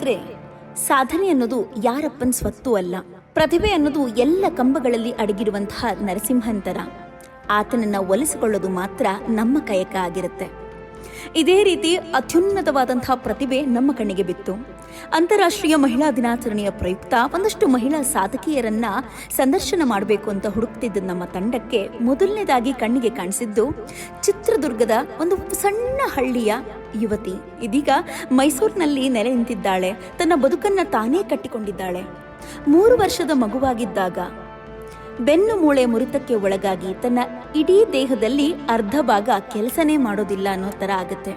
ಆದ್ರೆ ಸಾಧನೆ ಅನ್ನೋದು ಯಾರಪ್ಪನ ಸ್ವತ್ತು ಅಲ್ಲ. ಪ್ರತಿಭೆ ಅನ್ನೋದು ಎಲ್ಲ ಕಂಬಗಳಲ್ಲಿ ಅಡಗಿರುವಂತಹ ನರಸಿಂಹನ್ ತರ. ಆತನನ್ನ ಒಲಿಸಿಕೊಳ್ಳೋದು ಮಾತ್ರ ನಮ್ಮ ಕಾಯಕ ಆಗಿರುತ್ತೆ. ಇದೇ ರೀತಿ ಅತ್ಯುನ್ನತವಾದಂತಹ ಪ್ರತಿಭೆ ನಮ್ಮ ಕಣ್ಣಿಗೆ ಬಿತ್ತು. ಅಂತಾರಾಷ್ಟ್ರೀಯ ಮಹಿಳಾ ದಿನಾಚರಣೆಯ ಪ್ರಯುಕ್ತ ಒಂದಷ್ಟು ಮಹಿಳಾ ಸಾಧಕಿಯರನ್ನ ಸಂದರ್ಶನ ಮಾಡಬೇಕು ಅಂತ ಹುಡುಕ್ತಿದ್ದ ನಮ್ಮ ತಂಡಕ್ಕೆ ಮೊದಲನೇದಾಗಿ ಕಣ್ಣಿಗೆ ಕಾಣಿಸಿದ್ದು ಚಿತ್ರದುರ್ಗದ ಒಂದು ಸಣ್ಣ ಹಳ್ಳಿಯ ಯುವತಿ. ಇದೀಗ ಮೈಸೂರಿನಲ್ಲಿ ನೆಲೆ ನಿಂತಿದ್ದಾಳೆ. ತನ್ನ ಬದುಕನ್ನ ತಾನೇ ಕಟ್ಟಿಕೊಂಡಿದ್ದಾಳೆ. 3 ವರ್ಷದ ಮಗುವಾಗಿದ್ದಾಗ ಬೆನ್ನು ಮೂಳೆ ಮುರಿತಕ್ಕೆ ಒಳಗಾಗಿ ತನ್ನ ಇಡೀ ದೇಹದಲ್ಲಿ ಅರ್ಧ ಭಾಗ ಕೆಲಸನೇ ಮಾಡೋದಿಲ್ಲ ಅನ್ನೋ ತರ ಆಗುತ್ತೆ.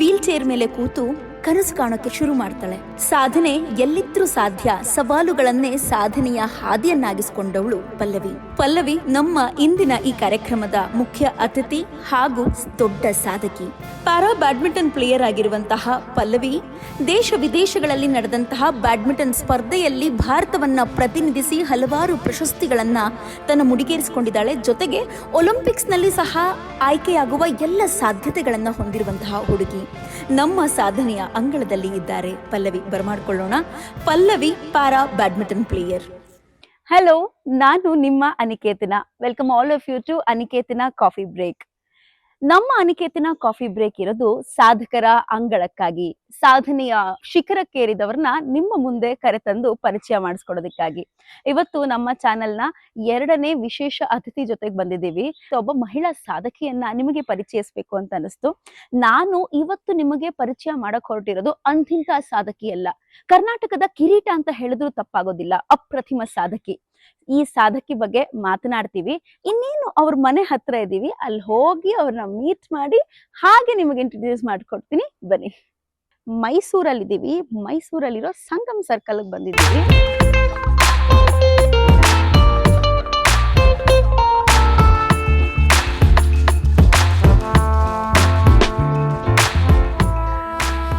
ವೀಲ್ ಚೇರ್ ಮೇಲೆ ಕೂತು ಕನಸು ಕಾಣೋಕೆ ಶುರು ಮಾಡ್ತಾಳೆ. ಸಾಧನೆ ಎಲ್ಲಿದ್ರೂ ಸಾಧ್ಯ, ಸವಾಲುಗಳನ್ನೇ ಸಾಧನೆಯ ಹಾದಿಯನ್ನಾಗಿಸಿಕೊಂಡವಳು ಪಲ್ಲವಿ ನಮ್ಮ ಇಂದಿನ ಈ ಕಾರ್ಯಕ್ರಮದ ಮುಖ್ಯ ಅತಿಥಿ ಹಾಗೂ ದೊಡ್ಡ ಸಾಧಕಿ. ಪ್ಯಾರಾ ಬ್ಯಾಡ್ಮಿಂಟನ್ ಪ್ಲೇಯರ್ ಆಗಿರುವಂತಹ ಪಲ್ಲವಿ ದೇಶ ವಿದೇಶಗಳಲ್ಲಿ ನಡೆದಂತಹ ಬ್ಯಾಡ್ಮಿಂಟನ್ ಸ್ಪರ್ಧೆಯಲ್ಲಿ ಭಾರತವನ್ನ ಪ್ರತಿನಿಧಿಸಿ ಹಲವಾರು ಪ್ರಶಸ್ತಿಗಳನ್ನ ತನ್ನ ಮುಡಿಗೇರಿಸಿಕೊಂಡಿದ್ದಾಳೆ. ಜೊತೆಗೆ ಒಲಿಂಪಿಕ್ಸ್ ನಲ್ಲಿ ಸಹ ಆಯ್ಕೆಯಾಗುವ ಎಲ್ಲ ಸಾಧ್ಯತೆಗಳನ್ನ ಹೊಂದಿರುವಂತಹ ಹುಡುಗಿ. ನಮ್ಮ ಸಾಧನೆಯ ಅಂಗಳದಲ್ಲಿ ಇದ್ದಾರೆ ಪಲ್ಲವಿ. ಬರಮಾಡ್ಕೊಳ್ಳೋಣ. Pallavi para badminton player. Hello, ನಾನು ನಿಮ್ಮ Aniketana. Welcome all of you to Aniketana coffee break. ನಮ್ಮ ಅನಿಕೇತನ ಕಾಫಿ ಬ್ರೇಕ್ ಇರೋದು ಸಾಧಕರ ಅಂಗಳಕ್ಕಾಗಿ, ಸಾಧನೆಯ ಶಿಖರಕ್ಕೇರಿದವ್ರನ್ನ ನಿಮ್ಮ ಮುಂದೆ ಕರೆತಂದು ಪರಿಚಯ ಮಾಡಿಸ್ಕೊಡೋದಕ್ಕಾಗಿ. ಇವತ್ತು ನಮ್ಮ ಚಾನೆಲ್ನ 2ನೇ ವಿಶೇಷ ಅತಿಥಿ ಜೊತೆಗೆ ಬಂದಿದ್ದೀವಿ. ಒಬ್ಬ ಮಹಿಳಾ ಸಾಧಕಿಯನ್ನ ನಿಮಗೆ ಪರಿಚಯಿಸ್ಬೇಕು ಅಂತ ಅನಿಸ್ತು. ನಾನು ಇವತ್ತು ನಿಮಗೆ ಪರಿಚಯ ಮಾಡಕ್ ಹೊರಟಿರೋದು ಅಂತಿಂತ ಸಾಧಕಿ ಅಲ್ಲ, ಕರ್ನಾಟಕದ ಕಿರೀಟ ಅಂತ ಹೇಳಿದ್ರು ತಪ್ಪಾಗೋದಿಲ್ಲ. ಅಪ್ರತಿಮ ಸಾಧಕಿ. ಈ ಸಾಧಕಿ ಬಗ್ಗೆ ಮಾತನಾಡ್ತೀವಿ. ಇನ್ನೇನು ಅವ್ರ ಮನೆ ಹತ್ರ ಇದ್ದೀವಿ, ಅಲ್ಲಿ ಹೋಗಿ ಅವ್ರನ್ನ ಮೀಟ್ ಮಾಡಿ ಹಾಗೆ ನಿಮಗೆ ಇಂಟ್ರೊಡ್ಯೂಸ್ ಮಾಡ್ಕೊಡ್ತೀನಿ. ಬನ್ನಿ. ಮೈಸೂರಲ್ಲಿದ್ದೀವಿ. ಮೈಸೂರಲ್ಲಿರೋ ಸಂಗಮ್ ಸರ್ಕಲ್ಗೆ ಬಂದಿದ್ದೀವಿ.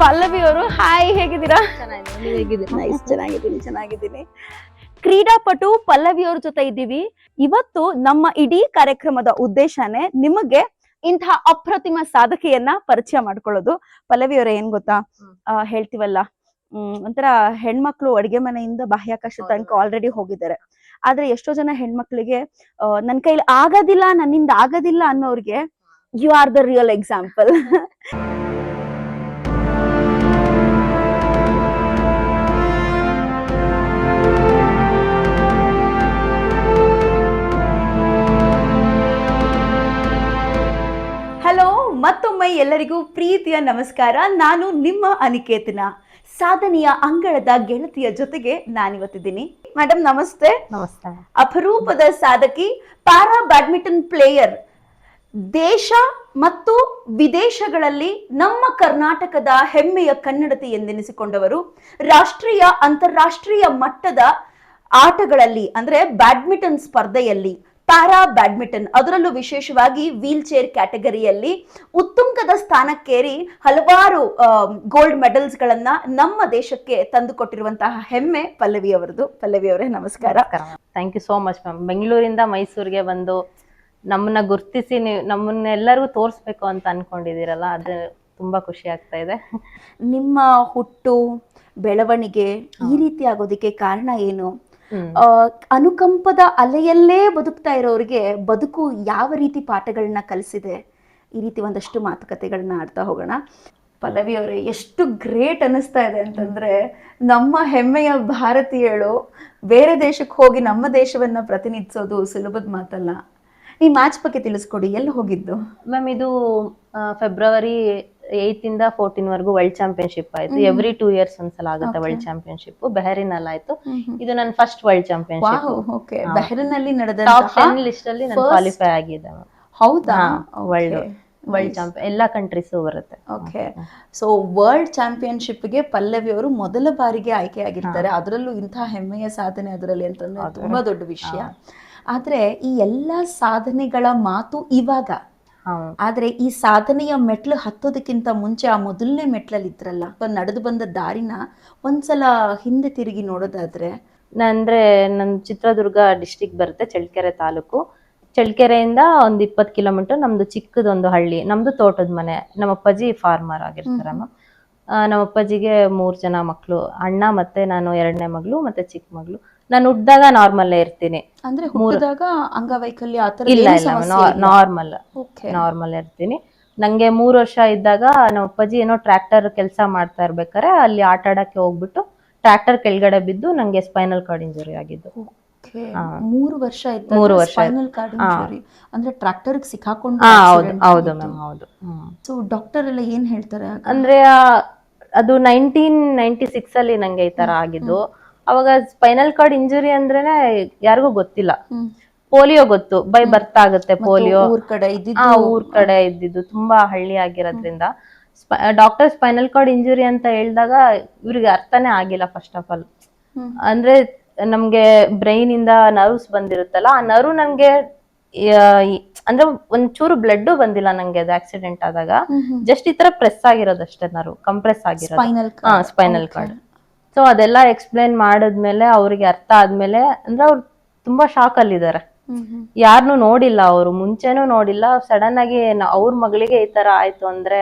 ಪಲ್ಲವಿ ಅವರು, ಹಾಯ್, ಹೇಗಿದ್ದೀರಾ? ಚೆನ್ನಾಗಿದ್ದೀನಿ. ಕ್ರೀಡಾಪಟು ಪಲ್ಲವಿ ಅವ್ರ ಜೊತೆ ಇದ್ದೀವಿ. ಇವತ್ತು ನಮ್ಮ ಇಡೀ ಕಾರ್ಯಕ್ರಮದ ಉದ್ದೇಶನೇ ನಿಮಗೆ ಇಂತಹ ಅಪ್ರತಿಮ ಸಾಧಕಿಯನ್ನ ಪರಿಚಯ ಮಾಡ್ಕೊಳ್ಳೋದು. ಪಲ್ಲವಿ ಅವರೇ, ಏನ್ ಗೊತ್ತಾ, ಹೇಳ್ತೀವಲ್ಲ, ಒಂಥರ ಹೆಣ್ಮಕ್ಳು ಅಡಿಗೆ ಮನೆಯಿಂದ ಬಾಹ್ಯಾಕಾಶ ತನಕ ಆಲ್ರೆಡಿ ಹೋಗಿದ್ದಾರೆ. ಆದ್ರೆ ಎಷ್ಟೋ ಜನ ಹೆಣ್ಮಕ್ಳಿಗೆ ನನ್ ಕೈಲಿ ಆಗೋದಿಲ್ಲ, ನನ್ನಿಂದ ಆಗೋದಿಲ್ಲ ಅನ್ನೋರ್ಗೆ you are the real example. Hello, ಮತ್ತೊಮ್ಮೆ ಎಲ್ಲರಿಗೂ ಪ್ರೀತಿಯ ನಮಸ್ಕಾರ. ನಾನು ನಿಮ್ಮ ಅನಿಕೇತನ. ಸಾಧನೆಯ ಅಂಗಳದ ಗೆಳತಿಯ ಜೊತೆಗೆ ನಾನಿವತ್ತಿದ್ದೀನಿ. ಮೇಡಮ್ ನಮಸ್ತೆ. ನಮಸ್ತೆ. ಅಪರೂಪದ ಸಾಧಕಿ, ಪ್ಯಾರಾ ಬ್ಯಾಡ್ಮಿಂಟನ್ ಪ್ಲೇಯರ್. ದೇಶ ಮತ್ತು ವಿದೇಶಗಳಲ್ಲಿ ನಮ್ಮ ಕರ್ನಾಟಕದ ಹೆಮ್ಮೆಯ ಕನ್ನಡತಿ ಎಂದೆನಿಸಿಕೊಂಡವರು. ರಾಷ್ಟ್ರೀಯ ಅಂತಾರಾಷ್ಟ್ರೀಯ ಮಟ್ಟದ ಆಟಗಳಲ್ಲಿ ಅಂದ್ರೆ ಬ್ಯಾಡ್ಮಿಂಟನ್ ಸ್ಪರ್ಧೆಯಲ್ಲಿ, ಪ್ಯಾರಾ ಬ್ಯಾಡ್ಮಿಂಟನ್ ಅದರಲ್ಲೂ ವಿಶೇಷವಾಗಿ ವೀಲ್ ಚೇರ್ ಕ್ಯಾಟಗರಿಯಲ್ಲಿ ಉತ್ತುಂಗದ ಸ್ಥಾನಕ್ಕೇರಿ ಹಲವಾರು ಗೋಲ್ಡ್ ಮೆಡಲ್ಸ್ ಗಳನ್ನ ನಮ್ಮ ದೇಶಕ್ಕೆ ತಂದುಕೊಟ್ಟಿರುವಂತಹ ಹೆಮ್ಮೆ ಪಲ್ಲವಿ ಅವರದು. ಪಲ್ಲವಿ ಅವರೇ, ನಮಸ್ಕಾರ. Thank you so much ma'am. ಬೆಂಗಳೂರಿಂದ ಮೈಸೂರಿಗೆ ಬಂದು ನಮ್ಮನ್ನ ಗುರ್ತಿಸಿ ನೀವು ನಮ್ಮನ್ನೆಲ್ಲರಿಗೂ ತೋರಿಸ್ಬೇಕು ಅಂತ ಅನ್ಕೊಂಡಿದ್ದೀರಲ್ಲ, ಅದು ತುಂಬಾ ಖುಷಿ ಆಗ್ತಾ ಇದೆ. ನಿಮ್ಮ ಹುಟ್ಟು ಬೆಳವಣಿಗೆ ಈ ರೀತಿ ಆಗೋದಕ್ಕೆ ಕಾರಣ ಏನು? ಅನುಕಂಪದ ಅಲೆಯಲ್ಲೇ ಬದುಕ್ತಾ ಇರೋರಿಗೆ ಬದುಕು ಯಾವ ರೀತಿ ಪಾಠಗಳನ್ನ ಕಲಿಸಿದೆ? ಈ ರೀತಿ ಒಂದಷ್ಟು ಮಾತುಕತೆಗಳನ್ನ ಆಡ್ತಾ ಹೋಗೋಣ. ಪಲ್ಲವಿ ಅವರೇ, ಎಷ್ಟು ಗ್ರೇಟ್ ಅನಿಸ್ತಾ ಇದೆ ಅಂತಂದ್ರೆ, ನಮ್ಮ ಹೆಮ್ಮೆಯ ಭಾರತೀಯಳು ಬೇರೆ ದೇಶಕ್ಕೆ ಹೋಗಿ ನಮ್ಮ ದೇಶವನ್ನ ಪ್ರತಿನಿಧಿಸೋದು ಸುಲಭದ ಮಾತಲ್ಲ. ಈ ಮ್ಯಾಚ್ ಬಗ್ಗೆ ತಿಳಿಸ್ಕೊಡಿ, ಎಲ್ಲಿ ಹೋಗಿದ್ದು? ಮ್ಯಾಮ್, ಇದು ಫೆಬ್ರವರಿ 8 ಇಂದ 14 ವರೆಗೂ ವರ್ಲ್ಡ್ ಚಾಂಪಿಯನ್ಶಿಪ್ ಆಯ್ತು. ಎವ್ರಿ 2 years ಒಂದ್ಸಲ ಆಗುತ್ತೆ ವರ್ಲ್ಡ್ ಚಾಂಪಿಯನ್ಶಿಪ್. ಬೆಹರಿನ್ ಅಲ್ಲಿ ಆಯ್ತು. ಇದು ನನ್ನ ಫಸ್ಟ್ ವರ್ಲ್ಡ್ ಚಾಂಪಿಯನ್ಶಿಪ್. ಬೆಹರಿನ್ ಅಲ್ಲಿ ನಡೆದ ಟಾಪ್ 10 ಲಿಸ್ಟ್ ಅಲ್ಲಿ ನಾನು ಕ್ವಾಲಿಫೈ ಆಗಿದೆ. ಹೌದಾ? ವರ್ಲ್ಡ್ ಚಾಂಪಿಯನ್ ಎಲ್ಲಾ ಕಂಟ್ರೀಸ್ ಬರುತ್ತೆ. ಓಕೆ. ಸೊ ವರ್ಲ್ಡ್ ಚಾಂಪಿಯನ್ಶಿಪ್ ಗೆ ಪಲ್ಲವಿ ಅವರು ಮೊದಲ ಬಾರಿಗೆ ಆಯ್ಕೆ ಆಗಿರ್ತಾರೆ. ಅದರಲ್ಲೂ ಇಂತಹ ಹೆಮ್ಮೆಯ ಸಾಧನೆ ಅದರಲ್ಲಿ ಅಂತಂದ್ರೆ ತುಂಬಾ ದೊಡ್ಡ ವಿಷಯ. ಆದ್ರೆ ಈ ಎಲ್ಲಾ ಸಾಧನೆಗಳ ಮಾತು ಇವಾಗ, ಆದ್ರೆ ಈ ಸಾಧನೆಯ ಮೆಟ್ಲು ಹತ್ತೋದಕ್ಕಿಂತ ಮುಂಚೆ ಆ ಮೊದಲನೇ ಮೆಟ್ಲಲ್ಲಿ ಇದ್ರಲ್ಲ, ನಡೆದು ಬಂದ ದಾರಿನ ಒಂದ್ಸಲ ಹಿಂದೆ ತಿರುಗಿ ನೋಡೋದಾದ್ರೆ? ಅಂದ್ರೆ ನನ್ ಚಿತ್ರದುರ್ಗ ಡಿಸ್ಟಿಕ್ ಬರುತ್ತೆ, ಚಳ್ಳಕೆರೆ ತಾಲೂಕು. ಚಳ್ಳಕೆರೆಯಿಂದ ಒಂದು 20 ಕಿಲೋಮೀಟರ್ ನಮ್ದು ಚಿಕ್ಕದೊಂದು ಹಳ್ಳಿ. ನಮ್ದು ತೋಟದ ಮನೆ. ನಮ್ಮ ಅಪ್ಪಾಜಿ ಫಾರ್ಮರ್ ಆಗಿರ್ತಾರೆ. ನಮ್ಮ ಅಪ್ಪಾಜಿಗೆ 3 ಜನ ಮಕ್ಳು, ಅಣ್ಣ ಮತ್ತೆ ನಾನು 2ನೇ ಮಗಳು ಮತ್ತೆ ಚಿಕ್ಕ ಮಗಳು. ನಾನು ಹುಟ್ಟಿದಾಗ ನಾರ್ಮಲ್ಲೇ ಇರ್ತೀನಿ. ಅಂದ್ರೆ ಹುಟ್ಟಿದಾಗ ಅಂಗವೈಕಲ್ಯ ಆ ಥರ ಇಲ್ಲ ಏನು ಇಲ್ಲ ಸಮಸ್ಯೆ ಇಲ್ಲ? Normal okay. ನಾರ್ಮಲ್ ಇರ್ತೀನಿ. ನಂಗೆ 3 ವರ್ಷ ಇದ್ದಾಗ ನಮ್ಮ ಅಪ್ಪಾಜಿ ಏನೋ ಟ್ರ್ಯಾಕ್ಟರ್ ಕೆಲಸ ಮಾಡ್ತಾ ಇರ್ಬೇಕಾರೆ ಅಲ್ಲಿ ಆಟ ಆಡಕ್ಕೆ ಹೋಗ್ಬಿಟ್ಟು ಟ್ರ್ಯಾಕ್ಟರ್ ಕೆಳಗಡೆ ಬಿದ್ದು ನಂಗೆ ಸ್ಪೈನಲ್ ಕಾರ್ಡ್ ಇಂಜುರಿ ಆಗಿದ್ದು. ಓಕೆ. ಹಾ. 3 ವರ್ಷ 3 ಇದ್ದಾಗ ವರ್ಷ. ಸ್ಪೈನಲ್ ಕಾರ್ಡ್ ಇಂಜುರಿ ಅಂದ್ರೆ ಟ್ರ್ಯಾಕ್ಟರ್ಗೆ ಸಿಕ್ಕಾಕೊಂಡು ಹೌದು ಆಕ್ಸಿಡೆಂಟ್ ಹೌದು ಆಗಿತ್ತು. ಮ್ಯಾಮ್, ಹೌದು. ಸೊ ಡಾಕ್ಟರ್ ಎಲ್ಲ ಏನ್ ಹೇಳ್ತಾರೆ ಆಗ? ಅಂದ್ರೆ ಅದು 1996 ಅಲ್ಲಿ ನಂಗೆ ಈ ತರ ಆಗಿದ್ದು. ಅವಾಗ ಸ್ಪೈನಲ್ ಕಾರ್ಡ್ ಇಂಜುರಿ ಅಂದ್ರೇನೆ ಯಾರಿಗೂ ಗೊತ್ತಿಲ್ಲ. ಪೋಲಿಯೋ ಗೊತ್ತು, ಬೈ ಬರ್ತ್ ಆಗುತ್ತೆ ಪೋಲಿಯೋ. ಊರ್ ಕಡೆ ಊರ್ ಕಡೆ ಇದ್ದಿದ್ದು, ತುಂಬಾ ಹಳ್ಳಿ ಆಗಿರೋದ್ರಿಂದ ಡಾಕ್ಟರ್ ಸ್ಪೈನಲ್ ಕಾರ್ಡ್ ಇಂಜುರಿ ಅಂತ ಹೇಳಿದಾಗ ಇವ್ರಿಗೆ ಅರ್ಥನೇ ಆಗಿಲ್ಲ ಫಸ್ಟ್ ಆಫ್ ಆಲ್. ಅಂದ್ರೆ ನಮ್ಗೆ ಬ್ರೈನ್ ಇಂದ ನರ್ವ್ಸ್ ಬಂದಿರುತ್ತಲ್ಲ, ಆ ನರ್ವ್ ನನ್ಗೆ ಅಂದ್ರೆ ಒಂಚೂರು ಬ್ಲಡ್ ಬಂದಿಲ್ಲ ನಂಗೆ ಅದು ಆಕ್ಸಿಡೆಂಟ್ ಆದಾಗ. ಜಸ್ಟ್ ಈ ತರ ಪ್ರೆಸ್ ಆಗಿರೋದಷ್ಟೇ, ನರ್ವ್ ಕಂಪ್ರೆಸ್ ಆಗಿರೋದು. Spinal cord. ಸೊ ಅದೆಲ್ಲ ಎಕ್ಸ್ಪ್ಲೈನ್ ಮಾಡಿದ್ಮೇಲೆ ಅವ್ರಿಗೆ ಅರ್ಥ ಆದ್ಮೇಲೆ ಅಂದ್ರೆ ಅವ್ರು ತುಂಬಾ ಶಾಕ್ ಅಲ್ಲಿದ್ದಾರೆ. ಯಾರನ್ನು ನೋಡಿಲ್ಲ, ಅವರು ಮುಂಚೆನೂ ನೋಡಿಲ್ಲ. ಸಡನ್ ಆಗಿ ಅವ್ರ ಮಗಳಿಗೆ ಈ ತರ ಆಯ್ತು ಅಂದ್ರೆ,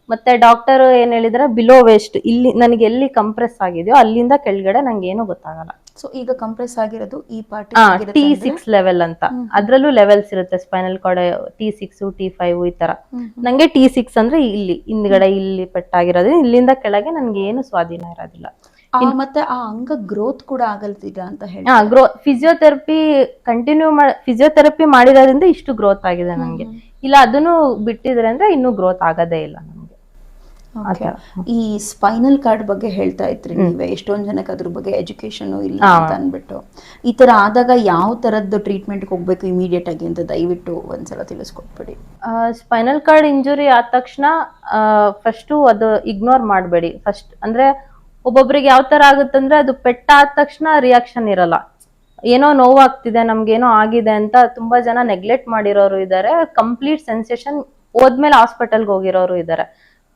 ಮತ್ತೆ ಡಾಕ್ಟರ್ ಏನ್ ಹೇಳಿದ್ರೆ ಬಿಲೋ ವೇಸ್ಟ್, ಇಲ್ಲಿ ನನಗೆ ಎಲ್ಲಿ ಕಂಪ್ರೆಸ್ ಆಗಿದೆಯೋ ಅಲ್ಲಿಂದ ಕೆಳಗಡೆ ನಂಗೆ ಏನು ಗೊತ್ತಾಗಲ್ಲ. ಸೊ ಈಗ ಕಂಪ್ರೆಸ್ ಆಗಿರೋದು ಈ ಪಾರ್ಟ್ T6 ಲೆವೆಲ್ ಅಂತ, ಅದ್ರಲ್ಲೂ ಲೆವೆಲ್ಸ್ ಇರುತ್ತೆ ಸ್ಪೈನಲ್ ಕಾರ್ಡ್. T6, T5 ಈ ತರ. ನಂಗೆ T6 ಅಂದ್ರೆ ಇಲ್ಲಿ ಹಿಂದ್ಗಡೆ ಇಲ್ಲಿ ಪೆಟ್ಟಾಗಿರೋದು, ಇಲ್ಲಿಂದ ಕೆಳಗೆ ನನ್ಗೆ ಏನು ಸ್ವಾಧೀನ ಇರೋದಿಲ್ಲ. ಮತ್ತೆ ಆ ಅಂಗ ಗ್ರೋತ್ ಕೂಡ ಆಗಲ್ತಿಲ್ಲ ಅಂತ ಹೇಳಿ. ಫಿಸಿಯೋಥೆರಪಿ ಫಿಸಿಯೋಥೆರಪಿ ಮಾಡಿರೋದ್ರಿಂದ ಇಷ್ಟು ಗ್ರೋತ್ ಆಗಿದೆ ನಂಗೆ. ಇಲ್ಲ ಅದನ್ನು ಬಿಟ್ಟಿದ್ರೆ ಅಂದ್ರೆ ಇನ್ನೂ ಗ್ರೋತ್ ಆಗೋದೇ ಇಲ್ಲ ನಮ್ಗೆ. ಈ ಸ್ಪೈನಲ್ ಕಾರ್ಡ್ ಬಗ್ಗೆ ಹೇಳ್ತಾ ಇದ್ರಿ ನೀವೇ, ಎಷ್ಟೊಂದ್ ಜನಕ್ಕೆ ಅದ್ರ ಬಗ್ಗೆ ಎಜುಕೇಶನ್ ಇಲ್ಲ ಅಂತ ಅನ್ಬಿಟ್ಟು. ಈ ತರ ಆದಾಗ ಯಾವ ತರದ್ದು ಟ್ರೀಟ್ಮೆಂಟ್ ಹೋಗ್ಬೇಕು ಇಮಿಡಿಯೇಟ್ ಆಗಿ ಅಂತ ದಯವಿಟ್ಟು ಒಂದ್ಸಲ ತಿಳಿಸ್ಕೊಟ್ಬಿಡಿ. ಸ್ಪೈನಲ್ ಕಾರ್ಡ್ ಇಂಜುರಿ ಆದ ತಕ್ಷಣ ಫಸ್ಟ್ ಅದು ಇಗ್ನೋರ್ ಮಾಡಬೇಡಿ. ಫಸ್ಟ್ ಅಂದ್ರೆ ಒಬ್ಬೊಬ್ರಿಗೆ ಯಾವ ತರ ಆಗುತ್ತಂದ್ರೆ, ಅದು ಪೆಟ್ಟಾದ ತಕ್ಷಣ ರಿಯಾಕ್ಷನ್ ಇರಲ್ಲ. ಏನೋ ನೋವಾಗ್ತಿದೆ, ನಮ್ಗೇನೋ ಆಗಿದೆ ಅಂತ ತುಂಬಾ ಜನ ನೆಗ್ಲೆಕ್ಟ್ ಮಾಡಿರೋರು ಇದ್ದಾರೆ. ಕಂಪ್ಲೀಟ್ ಸೆನ್ಸೇಷನ್ ಹೋದ್ಮೇಲೆ ಹಾಸ್ಪಿಟಲ್ಗೆ ಹೋಗಿರೋರು ಇದ್ದಾರೆ.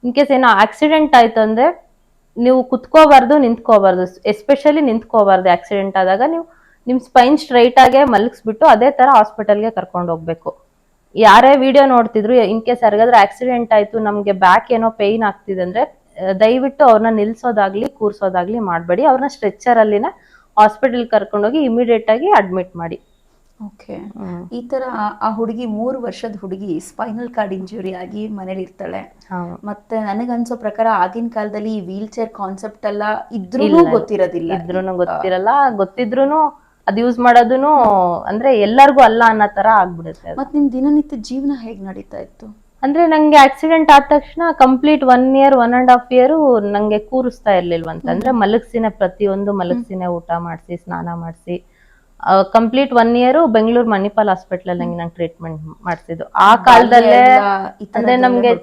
ಇನ್ ಕೇಸ್ ಏನೋ ಆಕ್ಸಿಡೆಂಟ್ ಆಯ್ತು ಅಂದ್ರೆ ನೀವು ಕುತ್ಕೋಬಾರ್ದು, ನಿಂತ್ಕೋಬಾರ್ದು. ಎಸ್ಪೆಷಲಿ ನಿಂತ್ಕೋಬಾರ್ದು. ಆಕ್ಸಿಡೆಂಟ್ ಆದಾಗ ನೀವು ನಿಮ್ ಸ್ಪೈನ್ ಸ್ಟ್ರೈಟ್ ಆಗೇ ಮಲಗಿಸ್ಬಿಟ್ಟು ಅದೇ ತರ ಹಾಸ್ಪಿಟಲ್ಗೆ ಕರ್ಕೊಂಡು ಹೋಗ್ಬೇಕು. ಯಾರೇ ವಿಡಿಯೋ ನೋಡ್ತಿದ್ರು, ಇನ್ ಕೇಸ್ ಯಾರಿಗಾದ್ರೂ ಆಕ್ಸಿಡೆಂಟ್ ಆಯ್ತು, ನಮ್ಗೆ ಬ್ಯಾಕ್ ಏನೋ ಪೇಯ್ನ್ ಆಗ್ತಿದೆ ಅಂದ್ರೆ ದಯವಿಟ್ಟು ಅವ್ರನ್ನ ನಿಲ್ಸೋದಾಗ್ಲಿ ಕೂರ್ಸೋದಾಗ್ಲಿ ಮಾಡ್ಬೇಡಿ. ಅವ್ರನ್ನ ಸ್ಟ್ರೆಚರ್ ಅಲ್ಲಿನ ಹಾಸ್ಪಿಟಲ್ ಕರ್ಕೊಂಡೋಗಿ ಇಮಿಡಿಯೇಟ್ ಆಗಿ ಅಡ್ಮಿಟ್ ಮಾಡಿ. ಓಕೆ. ಈ ತರ ಆ ಹುಡುಗಿ 3 ವರ್ಷದ ಹುಡುಗಿ ಸ್ಪೈನಲ್ ಕಾರ್ಡ್ ಇಂಜುರಿ ಆಗಿ ಮನೇಲಿ ಇರ್ತಾಳೆ. ಮತ್ತೆ ನನಗನ್ಸೋ ಪ್ರಕಾರ ಆಗಿನ ಕಾಲದಲ್ಲಿ ಈ ವೀಲ್ ಚೇರ್ ಕಾನ್ಸೆಪ್ಟ್ ಎಲ್ಲ ಇದ್ರೂ ಗೊತ್ತಿರಲ್ಲ. ಗೊತ್ತಿದ್ರೂನು ಅದ್ ಯೂಸ್ ಮಾಡೋದೂನು ಅಂದ್ರೆ ಎಲ್ಲರಿಗೂ ಅಲ್ಲ ಅನ್ನೋ ತರ ಆಗ್ಬಿಡುತ್ತೆ. ಮತ್ತೆ ನಿಮ್ ದಿನನಿತ್ಯ ಜೀವನ ಹೇಗ್ ನಡೀತಾ ಇತ್ತು? ಅಂದ್ರೆ ನಂಗೆ ಆಕ್ಸಿಡೆಂಟ್ ಆದ ತಕ್ಷಣ ಕಂಪ್ಲೀಟ್ 1 year 1.5 year ನಂಗೆ ಕೂರಿಸ್ತಾ ಇರ್ಲಿಲ್ವಂತ. ಅಂದ್ರೆ ಮಲಗ್ಸಿನೇ, ಪ್ರತಿಯೊಂದು ಮಲಗ್ಸಿನೇ, ಊಟ ಮಾಡಿಸಿ, ಸ್ನಾನ ಮಾಡಿಸಿ, complete 1 year Bengaluru Manipal hospital ಅಲ್ಲಿ ನಂಗೆ ಟ್ರೀಟ್ಮೆಂಟ್ ಮಾಡಿಸಿದ್ದು. ಆ ಕಾಲದಲ್ಲೇ ಅಂದ್ರೆ ನಮ್ಗೆ